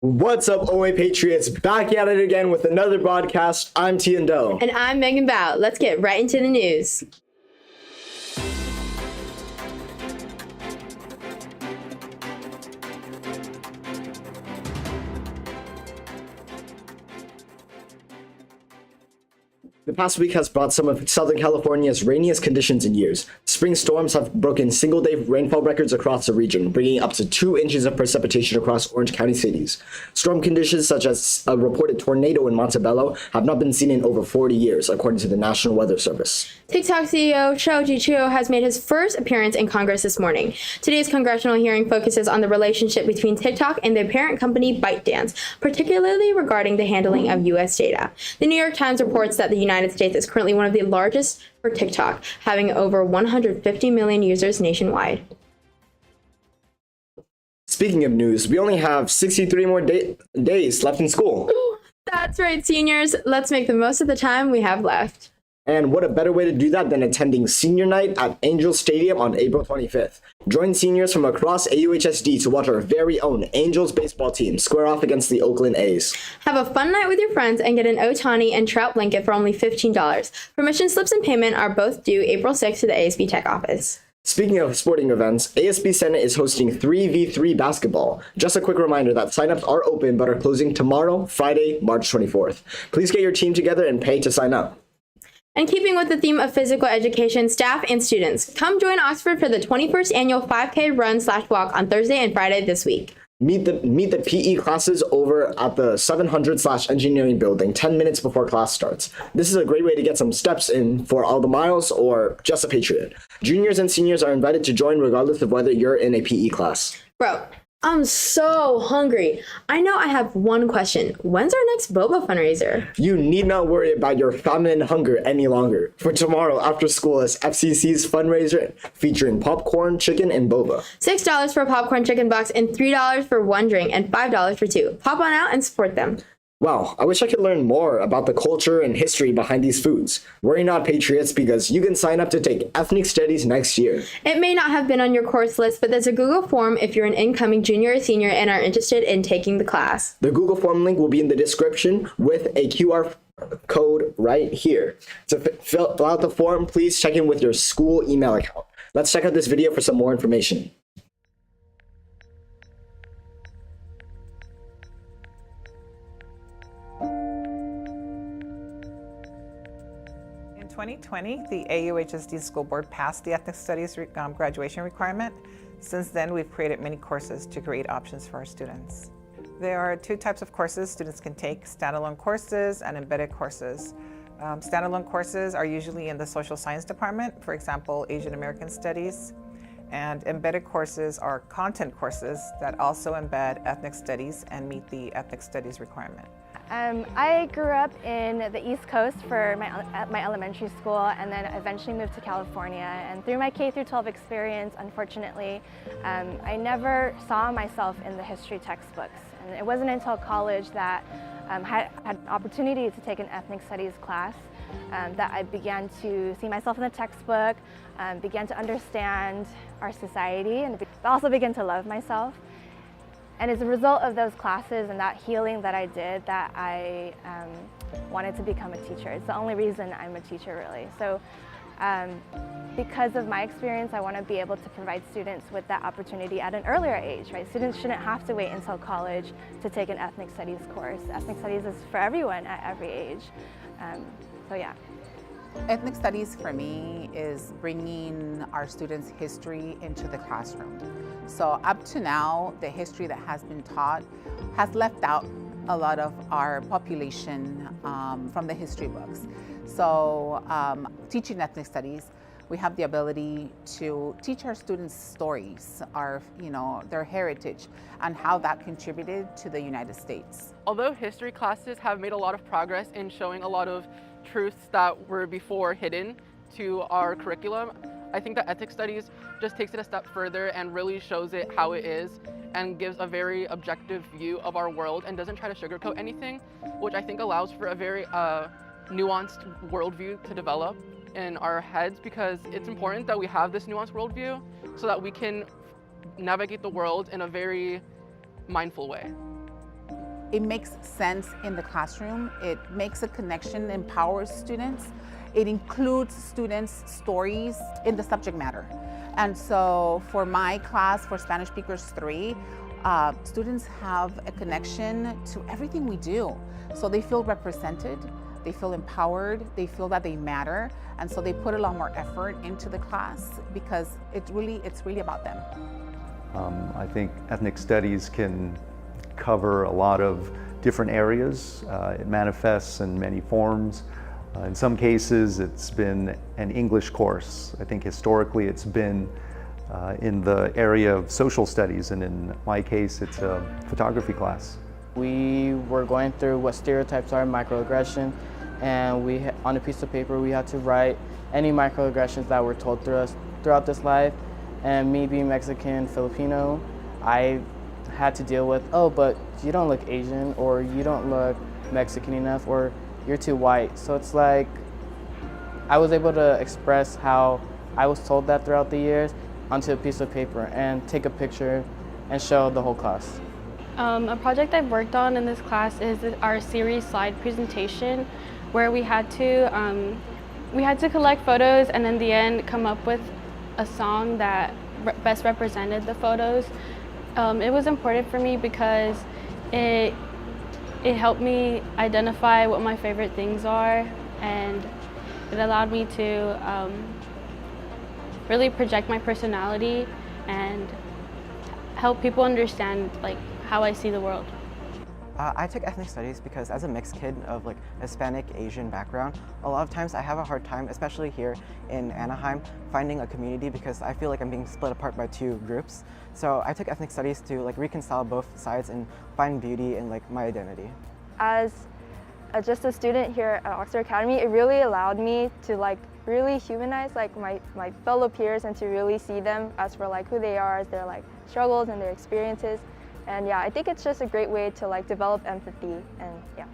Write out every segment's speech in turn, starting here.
What's up, OA Patriots? Back at it again with another broadcast. I'm Tian Do. And I'm Megan Bao. Let's get right into the news. The past week has brought some of Southern California's rainiest conditions in years. Spring storms have broken single-day rainfall records across the region, bringing up to 2 inches of precipitation across Orange County cities. Storm conditions such as a reported tornado in Montebello have not been seen in over 40 years, according to the National Weather Service. TikTok CEO Shou Zi-Chew has made his first appearance in Congress this morning. Today's congressional hearing focuses on the relationship between TikTok and their parent company ByteDance, particularly regarding the handling of U.S. data. The New York Times reports that the United States is currently one of the largest for TikTok, having over 150 million users nationwide. Speaking of news, we only have 63 more days left in school. That's right, seniors. Let's make the most of the time we have left. And what a better way to do that than attending Senior Night at Angels Stadium on April 25th. Join seniors from across AUHSD to watch our very own Angels baseball team square off against the Oakland A's. Have a fun night with your friends and get an Ohtani and Trout blanket for only $15. Permission slips and payment are both due April 6th to the ASB Tech office. Speaking of sporting events, ASB Senate is hosting 3v3 basketball. Just a quick reminder that signups are open but are closing tomorrow, Friday, March 24th. Please get your team together and pay to sign up. And keeping with the theme of physical education, staff and students, come join Oxford for the 21st annual 5K run/walk on Thursday and Friday this week. Meet the PE classes over at the 700/engineering building 10 minutes before class starts. This is a great way to get some steps in for all the miles or just a Patriot. Juniors and seniors are invited to join regardless of whether you're in a PE class. Bro, I'm so hungry. I know I have one question. When's our next boba fundraiser? You need not worry about your famine and hunger any longer. For tomorrow after school is FCC's fundraiser featuring popcorn, chicken, and boba. $6 for a popcorn chicken box and $3 for one drink and $5 for two. Pop on out and support them. Wow, I wish I could learn more about the culture and history behind these foods. Worry not, Patriots, because you can sign up to take ethnic studies next year. It may not have been on your course list, but there's a Google form if you're an incoming junior or senior and are interested in taking the class. The Google form link will be in the description with a QR code right here. To fill out the form, please check in with your school email account. Let's check out this video for some more information. In 2020, the AUHSD School Board passed the Ethnic Studies graduation requirement. Since then, we've created many courses to create options for our students. There are two types of courses students can take: standalone courses and embedded courses. Standalone courses are usually in the social science department, for example, Asian American Studies. And embedded courses are content courses that also embed ethnic studies and meet the ethnic studies requirement. I grew up in the East Coast for my elementary school and then eventually moved to California. And through my K-12 experience, unfortunately, I never saw myself in the history textbooks. And it wasn't until college that I had an opportunity to take an ethnic studies class that I began to see myself in the textbook, began to understand our society, and also began to love myself. And as a result of those classes and that healing that I did, that I wanted to become a teacher. It's the only reason I'm a teacher, really. So because of my experience, I want to be able to provide students with that opportunity at an earlier age, right? Students shouldn't have to wait until college to take an ethnic studies course. Ethnic studies is for everyone at every age. So yeah. Ethnic studies for me is bringing our students' history into the classroom. So up to now, the history that has been taught has left out a lot of our population from the history books. So teaching ethnic studies, we have the ability to teach our students stories, their heritage, and how that contributed to the United States. Although history classes have made a lot of progress in showing a lot of truths that were before hidden to our curriculum, I think that ethnic studies just takes it a step further and really shows it how it is and gives a very objective view of our world and doesn't try to sugarcoat anything, which I think allows for a very nuanced worldview to develop in our heads, because it's important that we have this nuanced worldview so that we can navigate the world in a very mindful way. it makes sense in the classroom. It makes a connection, empowers students. It includes students' stories in the subject matter. And so for my class, for Spanish Speakers 3, students have a connection to everything we do. So they feel represented, they feel empowered, they feel that they matter. And so they put a lot more effort into the class because it's really about them. I think ethnic studies can cover a lot of different areas. It manifests in many forms. In some cases, it's been an English course. I think historically it's been in the area of social studies, and in my case, it's a photography class. We were going through what stereotypes are in microaggression, and on a piece of paper we had to write any microaggressions that were told throughout this life. And me being Mexican, Filipino, I had to deal with, oh, but you don't look Asian, or you don't look Mexican enough, or you're too white. So it's like I was able to express how I was told that throughout the years onto a piece of paper and take a picture and show the whole class. A project I've worked on in this class is our series slide presentation, where we had to collect photos and in the end come up with a song that best represented the photos. It was important for me because it helped me identify what my favorite things are, and it allowed me to really project my personality and help people understand like how I see the world. I took ethnic studies because as a mixed kid of like Hispanic, Asian background, a lot of times I have a hard time, especially here in Anaheim, finding a community because I feel like I'm being split apart by two groups. So I took ethnic studies to like reconcile both sides and find beauty in like my identity. As just a student here at Oxford Academy, it really allowed me to like really humanize like my fellow peers and to really see them as for like who they are, as their like struggles and their experiences. And yeah, I think it's just a great way to like develop empathy, and yeah.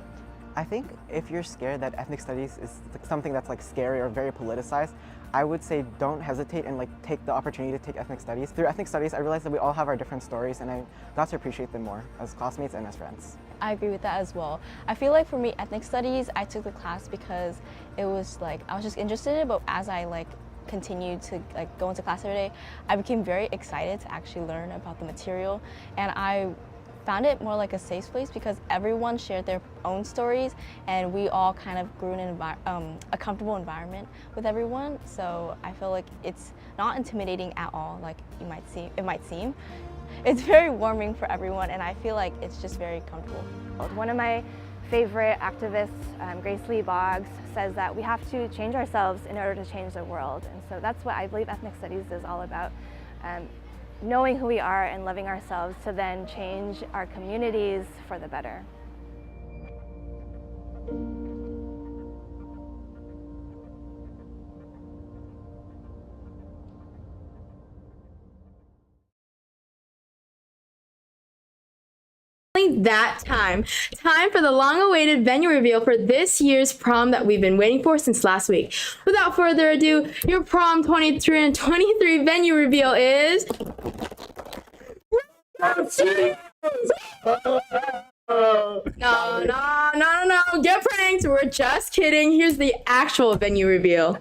I think if you're scared that ethnic studies is something that's like scary or very politicized, I would say don't hesitate and like take the opportunity to take ethnic studies. Through ethnic studies, I realized that we all have our different stories, and I got to appreciate them more as classmates and as friends. I agree with that as well. I feel like for me, ethnic studies, I took the class because it was like, I was just interested in it, but as I like continued to like go into class every day, I became very excited to actually learn about the material, and I found it more like a safe place because everyone shared their own stories, and we all kind of grew in a comfortable environment with everyone. So I feel like it's not intimidating at all, like it might seem. It's very warming for everyone, and I feel like it's just very comfortable. One of my favorite activists, Grace Lee Boggs, says that we have to change ourselves in order to change the world. And so that's what I believe ethnic studies is all about. Knowing who we are and loving ourselves to then change our communities for the better. That time for the long-awaited venue reveal for this year's prom that we've been waiting for since last week. Without further ado, your prom 23 venue reveal is no, get pranked. We're just kidding. Here's the actual venue reveal.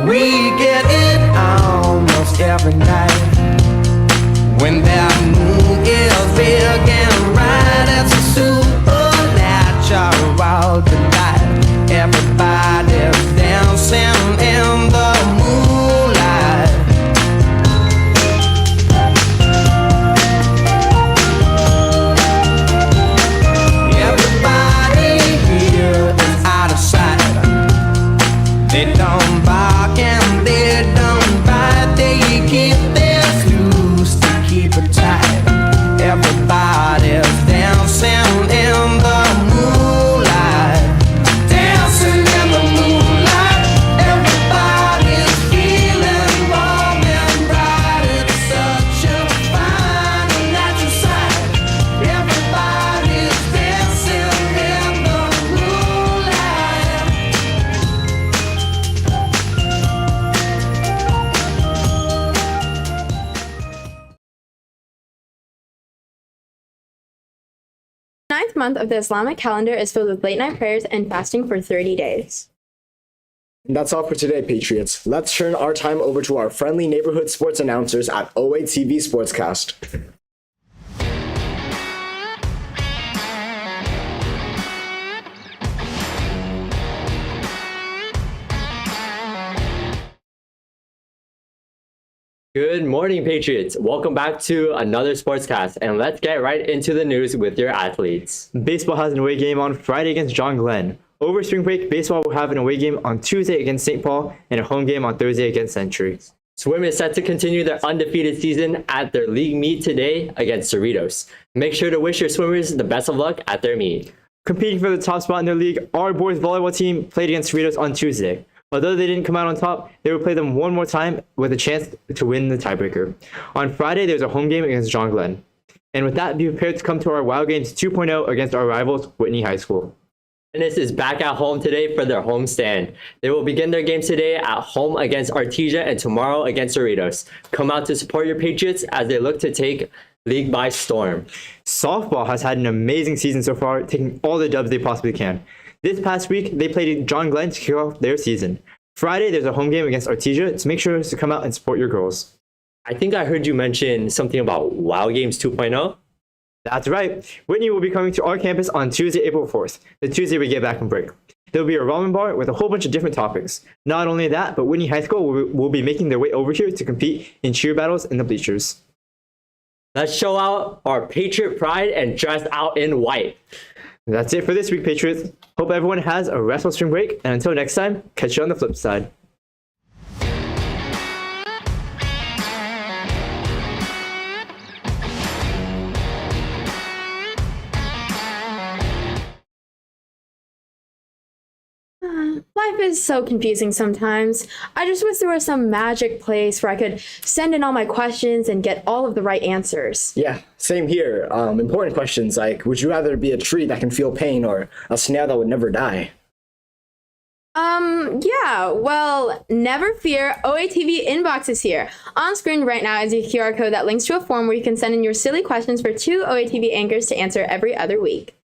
We get it almost every night when that moon is big and bright. It's a supernatural delight. Everybody's dancing in the moonlight. Everybody here is out of sight. They don't bark and they don't bite. They keep their screws to keep it tight. Everybody's dancing in the moonlight. Dancing in the moonlight. Everybody. 9th month of the Islamic calendar is filled with late-night prayers and fasting for 30 days. And that's all for today, Patriots. Let's turn our time over to our friendly neighborhood sports announcers at OATV Sportscast. Good morning, Patriots. Welcome back to another Sportscast, and let's get right into the news with your athletes. Baseball has an away game on Friday against John Glenn. Over spring break, baseball will have an away game on Tuesday against St. Paul and a home game on Thursday against Century. Swim is set to continue their undefeated season at their league meet today against Cerritos. Make sure to wish your swimmers the best of luck at their meet. Competing for the top spot in their league, our boys volleyball team played against Cerritos on Tuesday. Although they didn't come out on top, they will play them one more time with a chance to win the tiebreaker. On Friday, there's a home game against John Glenn. And with that, be prepared to come to our Wild Games 2.0 against our rivals, Whitney High School. Tennis is back at home today for their home stand. They will begin their games today at home against Artesia and tomorrow against Cerritos. Come out to support your Patriots as they look to take league by storm. Softball has had an amazing season so far, taking all the dubs they possibly can. This past week, they played John Glenn to kick off their season. Friday, there's a home game against Artesia, so make sure to come out and support your girls. I think I heard you mention something about Wild Games 2.0. That's right. Whitney will be coming to our campus on Tuesday, April 4th, the Tuesday we get back from break. There will be a ramen bar with a whole bunch of different topics. Not only that, but Whitney High School will be making their way over here to compete in cheer battles in the bleachers. Let's show out our Patriot pride and dress out in white. That's it for this week, Patriots. Hope everyone has a restful spring break, and until next time, catch you on the flip side. Life is so confusing sometimes. I just wish there was some magic place where I could send in all my questions and get all of the right answers. Yeah, same here. Important questions like, would you rather be a tree that can feel pain or a snail that would never die? Yeah, well, never fear, OATV Inbox is here. On screen right now is a QR code that links to a form where you can send in your silly questions for 2 OATV anchors to answer every other week.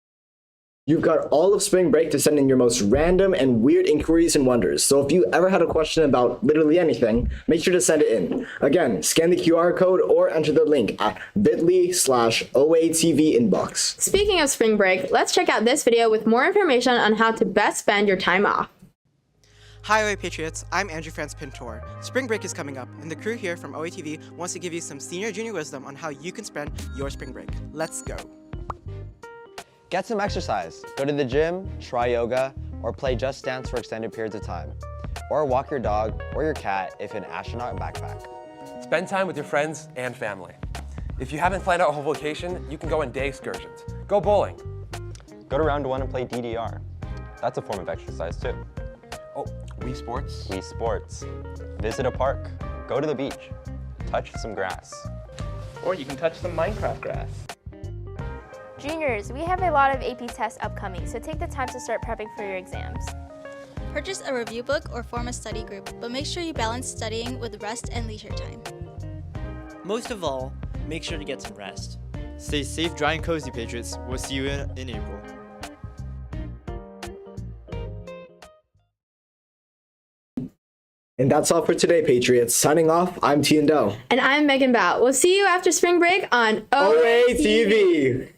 You've got all of spring break to send in your most random and weird inquiries and wonders. So if you ever had a question about literally anything, make sure to send it in. Again, scan the QR code or enter the link at bit.ly/OATV Inbox. Speaking of spring break, let's check out this video with more information on how to best spend your time off. Hi OA Patriots, I'm Andrew Franz Pintor. Spring break is coming up, and the crew here from OATV wants to give you some senior junior wisdom on how you can spend your spring break. Let's go. Get some exercise. Go to the gym, try yoga, or play Just Dance for extended periods of time. Or walk your dog or your cat if an astronaut backpack. Spend time with your friends and family. If you haven't planned out a whole vacation, you can go on day excursions. Go bowling. Go to Round 1 and play DDR. That's a form of exercise too. Oh, Wii Sports? Wii Sports. Visit a park. Go to the beach. Touch some grass. Or you can touch some Minecraft grass. Juniors, we have a lot of AP tests upcoming, so take the time to start prepping for your exams. Purchase a review book or form a study group, but make sure you balance studying with rest and leisure time. Most of all, make sure to get some rest. Stay safe, dry, and cozy, Patriots. We'll see you in April. And that's all for today, Patriots. Signing off, I'm Tian Do. And I'm Megan Bao. We'll see you after spring break on OATV.